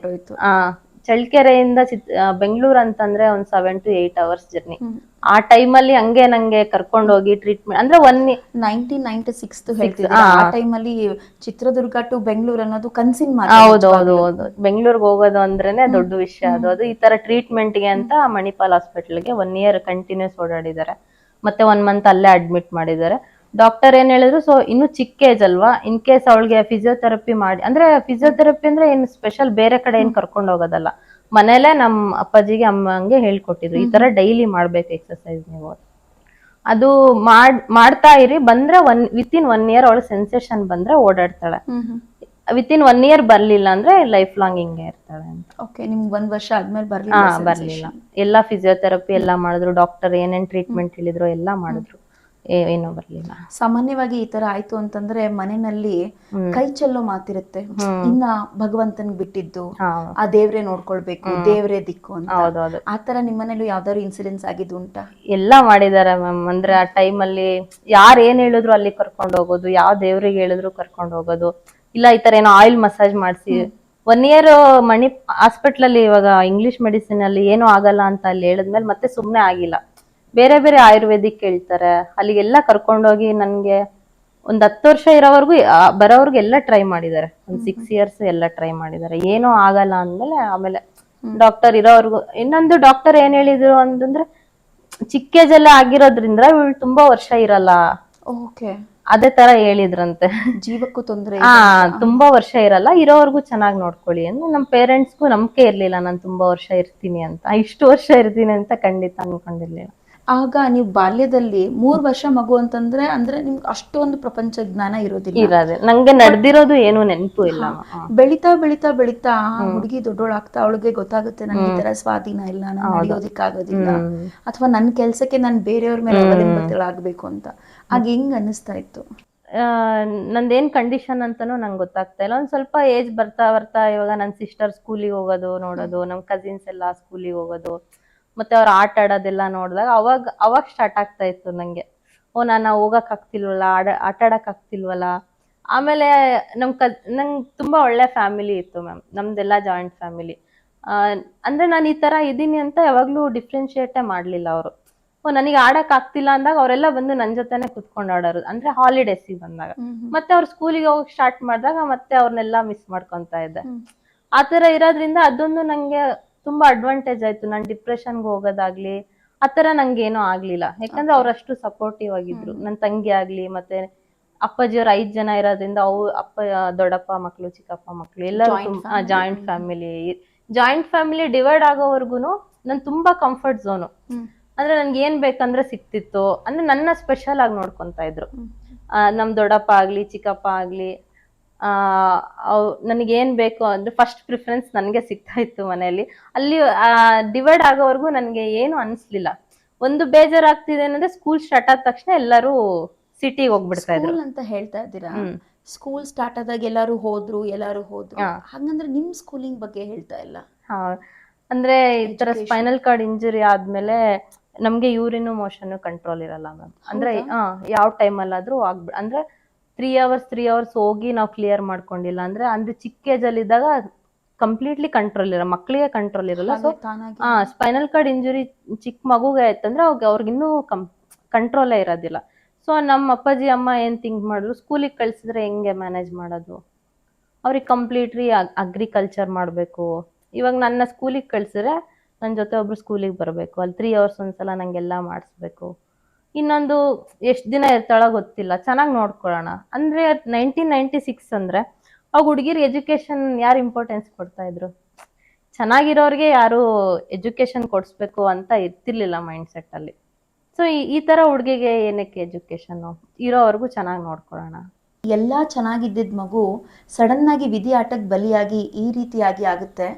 ಚಳ್ಳಕೆರೆಯಿಂದ ಬೆಂಗಳೂರು ಅಂತಂದ್ರೆ ಒಂದ್ 7 to 8 hours ಜರ್ನಿ. ಆ ಟೈಮಲ್ಲಿ ಹಂಗೆ ನಂಗೆ ಕರ್ಕೊಂಡು ಹೋಗಿ ಟ್ರೀಟ್ಮೆಂಟ್ ಅಂದ್ರೆ 1996 ಹೇಳ್ತಿದ್ದೆ. ಆ ಟೈಮಲ್ಲಿ ಚಿತ್ರದುರ್ಗ ಟು ಬೆಂಗಳೂರು ಅನ್ನೋದು ಕನ್ಸಿನ ಮಾತು. ಹೌದು. ಬೆಂಗಳೂರಿಗೆ ಹೋಗೋದು ಅಂದ್ರೇನೆ ದೊಡ್ಡ ವಿಷಯ. ಅದು ಈ ತರ ಟ್ರೀಟ್ಮೆಂಟ್ ಗೆ ಅಂತ ಮಣಿಪಾಲ್ ಹಾಸ್ಪಿಟಲ್ಗೆ 1 year ಕಂಟಿನ್ಯೂಸ್ ಓಡಾಡಿದ್ದಾರೆ. ಮತ್ತೆ 1 month ಅಲ್ಲೇ ಅಡ್ಮಿಟ್ ಮಾಡಿದ್ದಾರೆ. ಡಾಕ್ಟರ್ ಏನ್ ಹೇಳಿದ್ರು, ಸೊ ಇನ್ನು ಚಿಕ್ಕ ಏಜ್ ಅಲ್ವಾ, ಇನ್ ಕೇಸ್ ಅವಳಿಗೆ ಫಿಸಿಯೋಥೆರಪಿ ಮಾಡಿ, ಅಂದ್ರೆ ಫಿಸಿಯೋಥೆರಪಿ ಅಂದ್ರೆ ಏನ್ ಸ್ಪೆಷಲ್ ಬೇರೆ ಕಡೆ ಏನ್ ಕರ್ಕೊಂಡು ಹೋಗೋದಲ್ಲ, ಮನೇಲೆ ನಮ್ ಅಪ್ಪಾಜಿಗೆ ಅಮ್ಮಂಗೆ ಹೇಳ್ಕೊಟ್ಟಿದ್ರು, ಈ ತರ ಡೈಲಿ ಮಾಡ್ಬೇಕು ಎಕ್ಸರ್ಸೈಸ್ ನೀವು. ಅದು ಮಾಡ್ತಾ ಇರಿ. ಬಂದ್ರೆ ವಿತಿನ್ 1 year ಅವಳು ಸೆನ್ಸೇಷನ್ ಬಂದ್ರೆ ಓಡಾಡ್ತಾಳೆ. ವಿತಿನ್ 1 year ಬರ್ಲಿಲ್ಲ ಅಂದ್ರೆ ಲೈಫ್ ಲಾಂಗ್ ಹಿಂಗೆ ಇರ್ತಾಳೆ ಅಂತ. ಓಕೆ. ನಿಮ್ಗೆ 1 ವರ್ಷ ಆದ್ಮೇಲೆ ಬರ್ಲಿಲ್ಲ. ಎಲ್ಲಾ ಫಿಸಿಯೋಥೆರಪಿ ಎಲ್ಲಾ ಮಾಡಿದ್ರು, ಡಾಕ್ಟರ್ ಏನೇನ್ ಟ್ರೀಟ್ಮೆಂಟ್ ಹೇಳಿದ್ರು ಎಲ್ಲಾ ಮಾಡಿದ್ರು, ಏನೋ ಬರ್ಲಿಲ್ಲ. ಸಾಮಾನ್ಯವಾಗಿ ಈ ತರ ಆಯ್ತು ಅಂತಂದ್ರೆ ಮನೆಯಲ್ಲಿ ಕೈ ಚೆಲ್ಲೋ ಮಾತಿರುತ್ತೆ, ಇನ್ನ ಭಗವಂತನ್ ಬಿಟ್ಟಿದ್ದು, ಆ ದೇವ್ರೇ ನೋಡ್ಕೊಳ್ಬೇಕು, ದೇವ್ರೇ ದಿಕ್ಕು ಅಂತ. ಆತರ ನಿಮ್ಮನೇಲಿ ಯಾವ್ದಾದ್ರು ಇನ್ಸಿಡೆನ್ಸ್ ಆಗಿದ್ದು ಉಂಟಾ? ಎಲ್ಲಾ ಮಾಡಿದಾರೆ ಮ್ಯಾಮ್. ಅಂದ್ರೆ ಆ ಟೈಮ್ ಅಲ್ಲಿ ಯಾರ್ ಏನ್ ಹೇಳಿದ್ರು ಅಲ್ಲಿ ಕರ್ಕೊಂಡ್ ಹೋಗೋದು, ಯಾವ ದೇವ್ರಿಗೆ ಹೇಳಿದ್ರು ಕರ್ಕೊಂಡ್ ಹೋಗೋದು. ಇಲ್ಲ ಈ ತರ ಏನೋ ಆಯಿಲ್ ಮಸಾಜ್ ಮಾಡಿಸಿ 1 year ಹಾಸ್ಪಿಟಲ್ ಅಲ್ಲಿ, ಇವಾಗ ಇಂಗ್ಲಿಷ್ ಮೆಡಿಸಿನ್ ಅಲ್ಲಿ ಏನೂ ಆಗಲ್ಲ ಅಂತ ಅಲ್ಲಿ ಹೇಳಿದ್ಮೇಲೆ ಮತ್ತೆ ಸುಮ್ನೆ ಆಗಿಲ್ಲ. ಬೇರೆ ಬೇರೆ ಆಯುರ್ವೇದಿಕ್ ಹೇಳ್ತಾರೆ, ಅಲ್ಲಿಗೆಲ್ಲ ಕರ್ಕೊಂಡೋಗಿ ನನ್ಗೆ ಒಂದ್ 10 ವರ್ಷ ಇರೋವರೆಗೂ ಬರೋವರ್ಗು ಎಲ್ಲ ಟ್ರೈ ಮಾಡಿದ್ದಾರೆ. ಒಂದ್ 6 years ಎಲ್ಲ ಟ್ರೈ ಮಾಡಿದ್ದಾರೆ. ಏನೂ ಆಗಲ್ಲ ಅಂದ್ಮೇಲೆ ಆಮೇಲೆ ಡಾಕ್ಟರ್ ಇರೋವರೆಗೂ. ಇನ್ನೊಂದು ಡಾಕ್ಟರ್ ಏನ್ ಹೇಳಿದ್ರು ಅಂತಂದ್ರೆ, ಚಿಕ್ಕ ಏಜ್ ಎಲ್ಲ ಆಗಿರೋದ್ರಿಂದ ಇವಳು ತುಂಬಾ ವರ್ಷ ಇರಲ್ಲ. ಅದೇ ತರ ಹೇಳಿದ್ರಂತೆ. ಜೀವಕ್ಕೂ ತೊಂದರೆ ತುಂಬಾ ವರ್ಷ ಇರಲ್ಲ, ಇರೋವರೆಗೂ ಚೆನ್ನಾಗಿ ನೋಡ್ಕೊಳ್ಳಿ ಅಂದ್ರೆ ನಮ್ ಪೇರೆಂಟ್ಸ್ಗೂ ನಂಬಿಕೆ ಇರ್ಲಿಲ್ಲ ನಾನು ತುಂಬಾ ವರ್ಷ ಇರ್ತೀನಿ ಅಂತ. ಇಷ್ಟು ವರ್ಷ ಇರ್ತೀನಿ ಅಂತ ಖಂಡಿತ ಅನ್ಕೊಂಡಿರ್ಲಿಲ್ಲ. ಆಗ ನೀವು ಬಾಲ್ಯದಲ್ಲಿ 3 ವರ್ಷ ಮಗು ಅಂತಂದ್ರೆ ಅಂದ್ರೆ ನಿಮ್ಗೆ ಅಷ್ಟೊಂದು ಪ್ರಪಂಚ ಜ್ಞಾನ ಇರೋದಿಲ್ಲ. ನಂಗೆ ನಡೆದಿರೋದು ಏನು ನೆನಪು ಇಲ್ಲ. ಬೆಳಿತಾ ಬೆಳಿತಾ ಬೆಳಿತಾ ಹುಡುಗಿ ದೊಡ್ಡೋಳಾಗ್ತಾ ಅವಳಿಗೆ ಗೊತ್ತಾಗುತ್ತೆ ನನ್ಗೆ ಈ ತರ ಸ್ವಾಧೀನ ಇಲ್ಲ, ನಾನು ನಡೆಯೋದಿಕ್ಕಾಗೋದಿಲ್ಲ, ಅಥವಾ ನನ್ನ ಕೆಲ್ಸಕ್ಕೆ ನಾನು ಬೇರೆಯವ್ರ ಮೇಲೆ ಅವಲಂಬಿತಳಾಗ್ಬೇಕು ಅಂತ. ಆಗ ಹೆಂಗ್ ಅನಿಸ್ತಾ ಇತ್ತು? ನಂದೇನ್ ಕಂಡೀಷನ್ ಅಂತಾನು ನಂಗೆ ಗೊತ್ತಾಗ್ತಾ ಇಲ್ಲ. ಒಂದ್ ಸ್ವಲ್ಪ ಏಜ್ ಬರ್ತಾ ಬರ್ತಾ ಇವಾಗ ನನ್ ಸಿಸ್ಟರ್ ಸ್ಕೂಲಿಗೆ ಹೋಗೋದು ನೋಡೋದು, ನಮ್ ಕಸಿನ್ಸ್ ಎಲ್ಲ ಸ್ಕೂಲಿಗೆ ಹೋಗೋದು, ಮತ್ತೆ ಅವ್ರ ಆಟ ಆಡೋದೆಲ್ಲ ನೋಡಿದಾಗ ಅವಾಗ ಸ್ಟಾರ್ಟ್ ಆಗ್ತಾ ಇತ್ತು ನಂಗೆ, ಓ ನಾನು ಹೋಗಕ್ ಆಗ್ತಿಲ್ವಲ್ಲ, ಆಟ ಆಡಕ್ ಆಗ್ತಿಲ್ವಲ್ಲ. ಆಮೇಲೆ ನಂಗೆ ತುಂಬಾ ಒಳ್ಳೆ ಫ್ಯಾಮಿಲಿ ಇತ್ತು ಮ್ಯಾಮ್, ನಮ್ದೆಲ್ಲ ಜಾಯಿಂಟ್ ಫ್ಯಾಮಿಲಿ. ಅಂದ್ರೆ ನಾನು ಈ ತರ ಇದೀನಿ ಅಂತ ಯಾವಾಗ್ಲೂ ಡಿಫ್ರೆನ್ಶಿಯೇಟೇ ಮಾಡ್ಲಿಲ್ಲ ಅವರು. ಓ ನನಗೆ ಆಡಕ್ ಆಗ್ತಿಲ್ಲ ಅಂದಾಗ ಅವರೆಲ್ಲ ಬಂದು ನನ್ ಜೊತೆನೆ ಕುತ್ಕೊಂಡು ಆಡೋರು, ಅಂದ್ರೆ ಹಾಲಿಡೇಸಿಗೆ ಬಂದಾಗ. ಮತ್ತೆ ಅವ್ರ ಸ್ಕೂಲಿಗೆ ಹೋಗಕ್ ಸ್ಟಾರ್ಟ್ ಮಾಡಿದಾಗ ಮತ್ತೆ ಅವ್ರನ್ನೆಲ್ಲ ಮಿಸ್ ಮಾಡ್ಕೊಂತ ಇದ್ದೆ. ಆತರ ಇರೋದ್ರಿಂದ ಅದೊಂದು ನಂಗೆ ತುಂಬಾ ಅಡ್ವಾಂಟೇಜ್ ಆಯ್ತು. ನಾನ್ ಡಿಪ್ರೆಷನ್ಗೆ ಹೋಗೋದಾಗ್ಲಿ ಆತರ ನಂಗೆ ಏನೂ ಆಗ್ಲಿಲ್ಲ, ಯಾಕಂದ್ರೆ ಅವ್ರಷ್ಟು ಸಪೋರ್ಟಿವ್ ಆಗಿದ್ರು. ನನ್ ತಂಗಿ ಆಗ್ಲಿ, ಮತ್ತೆ ಅಪ್ಪಾಜಿಯವ್ರ 5 ಜನ ಇರೋದ್ರಿಂದ ಅಪ್ಪ ದೊಡ್ಡಪ್ಪ ಮಕ್ಳು ಚಿಕ್ಕಪ್ಪ ಮಕ್ಳು ಎಲ್ಲರೂ ಜಾಯಿಂಟ್ ಫ್ಯಾಮಿಲಿ ಡಿವೈಡ್ ಆಗೋವರ್ಗುನು ನನ್ ತುಂಬಾ ಕಂಫರ್ಟ್ ಝೋನು. ಅಂದ್ರೆ ನನ್ಗೆ ಏನ್ ಬೇಕಂದ್ರೆ ಸಿಕ್ತಿತ್ತು, ಅಂದ್ರೆ ನನ್ನ ಸ್ಪೆಷಲ್ ಆಗಿ ನೋಡ್ಕೊಂತ ಇದ್ರು. ನಮ್ ದೊಡ್ಡಪ್ಪ ಆಗ್ಲಿ ಚಿಕ್ಕಪ್ಪ ಆಗ್ಲಿ, ನನಗೆ ಏನ್ ಬೇಕು ಅಂದ್ರೆ ಫಸ್ಟ್ ಪ್ರಿಫರೆನ್ಸ್ ನನ್ಗೆ ಸಿಗ್ತಾ ಇತ್ತು ಮನೆಯಲ್ಲಿ. ಅಲ್ಲಿ ಡಿವೈಡ್ ಆಗೋವರೆಗೂ ನನ್ಗೆ ಏನು ಅನ್ಸ್ಲಿಲ್ಲ. ಒಂದು ಬೇಜಾರಾಗ್ತಿದೆ ಅಂದ್ರೆ ಸ್ಕೂಲ್ ಸ್ಟಾರ್ಟ್ ಆದ ತಕ್ಷಣ ಎಲ್ಲರೂ ಸಿಟಿಗೆ ಹೋಗ್ಬಿಡ್ತಾ ಇದ್ರು ಅಂತ ಹೇಳ್ತಾ ಇದ್ದೀರಾ. ಸ್ಕೂಲ್ ಸ್ಟಾರ್ಟ್ ಆದಾಗ ಎಲ್ಲಾರು ಹೋದ್ರು ಹಾಗಂದ್ರೆ ನಿಮ್ ಸ್ಕೂಲಿಂಗ್ ಬಗ್ಗೆ ಹೇಳ್ತಾ ಇಲ್ಲ. ಅಂದ್ರೆ ಈ ತರ ಸ್ಪೈನಲ್ ಕಾರ್ಡ್ ಇಂಜುರಿ ಆದ್ಮೇಲೆ ನಮ್ಗೆ ಯೂರಿನ್ ಮೋಷನ್ ಕಂಟ್ರೋಲ್ ಇರಲ್ಲ ಮ್ಯಾಮ್. ಅಂದ್ರೆ ಯಾವ ಟೈಮಲ್ಲಾದ್ರೂ ಅಂದ್ರೆ 3 ಅವರ್ಸ್ ಹೋಗಿ ನಾವು ಕ್ಲಿಯರ್ ಮಾಡ್ಕೊಂಡಿಲ್ಲ ಅಂದ್ರೆ ಚಿಕ್ಕ ಏಜ್ ಅಲ್ಲಿ ಇದ್ದಾಗ ಕಂಪ್ಲೀಟ್ಲಿ ಕಂಟ್ರೋಲ್ ಇರಲ್ಲ, ಮಕ್ಳಿಗೆ ಕಂಟ್ರೋಲ್ ಇರಲ್ಲ. ಸೊ ಸ್ಪೈನಲ್ ಕಾರ್ಡ್ ಇಂಜುರಿ ಚಿಕ್ಕ ಮಗುಗೆ ಆಯ್ತಂದ್ರೆ ಅವ್ರಿಗಿನ್ನೂ ಕಂಟ್ರೋಲೇ ಇರೋದಿಲ್ಲ. ಸೊ ನಮ್ಮ ಅಪ್ಪಾಜಿ ಅಮ್ಮ ಏನ್ ಥಿಂಕ್ ಮಾಡಿದ್ರು, ಸ್ಕೂಲಿಗೆ ಕಳ್ಸಿದ್ರೆ ಹೆಂಗೆ ಮ್ಯಾನೇಜ್ ಮಾಡೋದು, ಅವ್ರಿಗೆ ಕಂಪ್ಲೀಟ್ಲಿ ಅಗ್ರಿಕಲ್ಚರ್ ಮಾಡ್ಬೇಕು. ಇವಾಗ ನನ್ನ ಸ್ಕೂಲಿಗೆ ಕಳ್ಸಿದ್ರೆ ನನ್ನ ಜೊತೆ ಒಬ್ರು ಸ್ಕೂಲಿಗೆ ಬರಬೇಕು, ಅಲ್ಲಿ 3 ಅವರ್ಸ್ ಒಂದ್ಸಲ ನಂಗೆಲ್ಲ ಮಾಡಿಸ್ಬೇಕು. ಇನ್ನೊಂದು ಎಷ್ಟು ದಿನ ಇರ್ತಾಳೋ ಗೊತ್ತಿಲ್ಲ, ಚೆನ್ನಾಗಿ ನೋಡ್ಕೊಳ್ಳೋಣ ಅಂದ್ರೆ 1996 ಅಂದ್ರೆ ಅವಾಗ ಹುಡುಗಿರ್ ಎಜುಕೇಶನ್ ಯಾರು ಇಂಪಾರ್ಟೆನ್ಸ್ ಕೊಡ್ತಾ ಇದ್ರು? ಚೆನ್ನಾಗಿರೋರ್ಗೆ ಯಾರು ಎಜುಕೇಶನ್ ಕೊಡಿಸ್ಬೇಕು ಅಂತ ಇರ್ತಿರ್ಲಿಲ್ಲ ಮೈಂಡ್ ಸೆಟ್ ಅಲ್ಲಿ. ಸೊ ಈ ತರ ಹುಡುಗಿಗೆ ಏನಕ್ಕೆ ಎಜುಕೇಶನ್, ಇರೋವರೆಗೂ ಚೆನ್ನಾಗಿ ನೋಡ್ಕೊಳ್ಳೋಣ. ಎಲ್ಲ ಚೆನ್ನಾಗಿದ್ದಿದ್ ಮಗು ಸಡನ್ ಆಗಿ ವಿಧಿ ಆಟಕ್ಕೆ ಬಲಿಯಾಗಿ ಈ ರೀತಿಯಾಗಿ ಆಗುತ್ತೆ.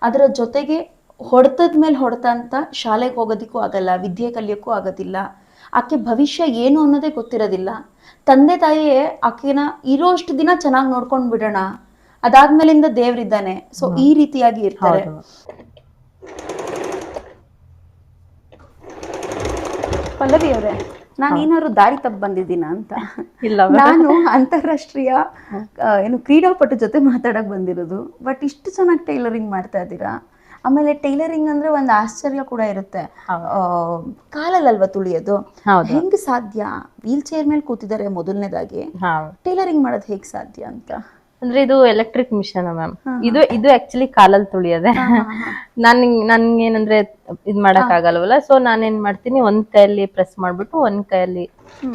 ಅದರ ಜೊತೆಗೆ ಹೊಡೆತದ ಮೇಲೆ ಹೊಡೆತ ಅಂತ ಶಾಲೆಗೆ ಹೋಗೋದಕ್ಕೂ ಆಗಲ್ಲ, ವಿದ್ಯೆ ಕಲಿಯೋಕ್ಕೂ ಆಗೋದಿಲ್ಲ. ಆಕೆ ಭವಿಷ್ಯ ಏನು ಅನ್ನೋದೇ ಗೊತ್ತಿರೋದಿಲ್ಲ. ತಂದೆ ತಾಯಿಯೇ ಆಕೆನ ಇರೋಷ್ಟು ದಿನ ಚೆನ್ನಾಗಿ ನೋಡ್ಕೊಂಡು ಬಿಡೋಣ, ಅದಾದ್ಮೇಲಿಂದ ದೇವ್ರಿದ್ದಾನೆ. ಸೊ ಈ ರೀತಿಯಾಗಿ ಇರ್ತಾರೆ. ಪಲ್ಲವಿ ಅವರೇ, ನಾನು ಏನಾದ್ರು ದಾರಿ ತಪ್ಪು ಬಂದಿದ್ದೀನ ಅಂತ? ಇಲ್ಲ, ನಾನು ಅಂತಾರಾಷ್ಟ್ರೀಯ ಕ್ರೀಡಾಪಟು ಜೊತೆ ಮಾತಾಡಕ್ ಬಂದಿರೋದು. ಬಟ್ ಇಷ್ಟು ಚೆನ್ನಾಗಿ ಟೈಲರಿಂಗ್ ಮಾಡ್ತಾ ಇದ್ದೀರಾ. ಆಮೇಲೆ ಟೈಲರಿಂಗ್ ಅಂದ್ರೆ ಒಂದು ಆಶ್ಚರ್ಯ ಕೂಡ ಇರುತ್ತೆ, ಕಾಲಲ್ಲಲ್ವಾ ತುಳಿಯೋದು, ಹೆಂಗ್ ಸಾಧ್ಯ? ವೀಲ್ ಚೇರ್ ಮೇಲೆ ಕೂತಿದ್ದಾರೆ ಮೊದಲನೇದಾಗಿ, ಟೈಲರಿಂಗ್ ಮಾಡೋದು ಹೇಗ್ ಸಾಧ್ಯ ಅಂತ? ಅಂದ್ರೆ ಇದು ಎಲೆಕ್ಟ್ರಿಕ್ ಮಿಷನ್ ಮ್ಯಾಮ್. ಇದು ಆಕ್ಚುಲಿ ಕಾಲಲ್ಲಿ ತುಳಿಯೋದೆ. ನನ್ಗೇನಂದ್ರೆ ಇದ್ ಮಾಡಕ್ ಆಗಲ್ವಲ್ಲ, ಸೊ ನಾನೇನ್ ಮಾಡ್ತೀನಿ, ಒಂದ್ ಕೈಯಲ್ಲಿ ಪ್ರೆಸ್ ಮಾಡ್ಬಿಟ್ಟು ಒಂದ್ ಕೈಯಲ್ಲಿ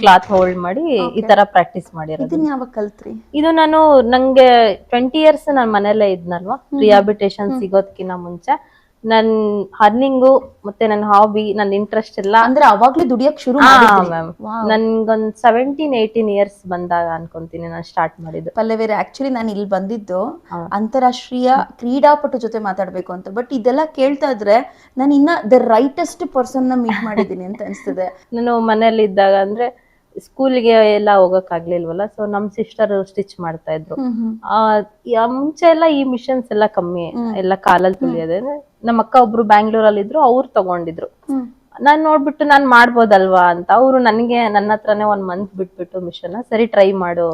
ಕ್ಲಾತ್ ಹೋಲ್ಡ್ ಮಾಡಿ ಈ ತರ ಪ್ರಾಕ್ಟೀಸ್ ಮಾಡಿರೋದು. ಯಾವಾಗ ಕಲ್ತ್ರಿ? ಇದು ನಂಗೆ 20 years ನಾನ್ ಮನೇಲೆ ಇದ್ನಲ್ವಾ, ರಿಹಾಬಿಟೇಷನ್ ಸಿಗೋದ್ಕಿನ್ನ ಮುಂಚೆ ನನ್ ಅರ್ನಿಂಗು ಮತ್ತೆ ನನ್ನ ಹಾಬಿ, ನನ್ ಇಂಟ್ರೆಸ್ಟ್ ಎಲ್ಲ ಅಂದ್ರೆ ಅವಾಗ್ಲೇ ದುಡಿಯಕ್ ಶುರು ಮ್ಯಾಮ್. ನನ್ಗೊಂದ್ 17-18 years ಬಂದಾಗ ಅನ್ಕೊಂತೀನಿ ನಾನು ಸ್ಟಾರ್ಟ್ ಮಾಡಿದ್ದು. ಪಲ್ಲವೇರೆ, ಆಕ್ಚುಲಿ ನಾನು ಇಲ್ಲಿ ಬಂದಿದ್ದು ಅಂತಾರಾಷ್ಟ್ರೀಯ ಕ್ರೀಡಾಪಟು ಜೊತೆ ಮಾತಾಡ್ಬೇಕು ಅಂತ. ಬಟ್ ಇದೆಲ್ಲ ಕೇಳ್ತಾ ಇದ್ರೆ ನಾನು ಇನ್ನ ದ ರೈಟೆಸ್ಟ್ ಪರ್ಸನ್ ನ ಮೀಟ್ ಮಾಡಿದೀನಿ ಅಂತ ಅನ್ಸ್ತದೆ. ನಾನು ಮನೇಲಿ ಇದ್ದಾಗ ಅಂದ್ರೆ ಸ್ಕೂಲ್ಗೆ ಎಲ್ಲ ಹೋಗಕ್ ಆಗ್ಲಿಲ್ವಲ್ಲ, ಸೊ ನಮ್ ಸಿಸ್ಟರ್ ಸ್ಟಿಚ್ ಮಾಡ್ತಾ ಇದ್ರು. ಮುಂಚೆ ಎಲ್ಲ ಈ ಮಿಷನ್ಸ್ ಎಲ್ಲ ಕಮ್ಮಿ, ಎಲ್ಲ ಕಾಲಲ್ಲಿ ತುಳಿಯೋದೆ. ನಮ್ಮ ಅಕ್ಕ ಒಬ್ರು ಬ್ಯಾಂಗ್ಳೂರಲ್ಲಿ ಇದ್ರು, ಅವ್ರು ತಗೊಂಡಿದ್ರು. ನಾನ್ ನೋಡ್ಬಿಟ್ಟು ನಾನ್ ಮಾಡ್ಬೋದಲ್ವಾ ಅಂತ ಅವ್ರು ನನ್ನ ಹತ್ರನೇ 1 month ಬಿಟ್ಬಿಟ್ಟು ಮಿಷನ್ ಸರಿ ಟ್ರೈ ಮಾಡು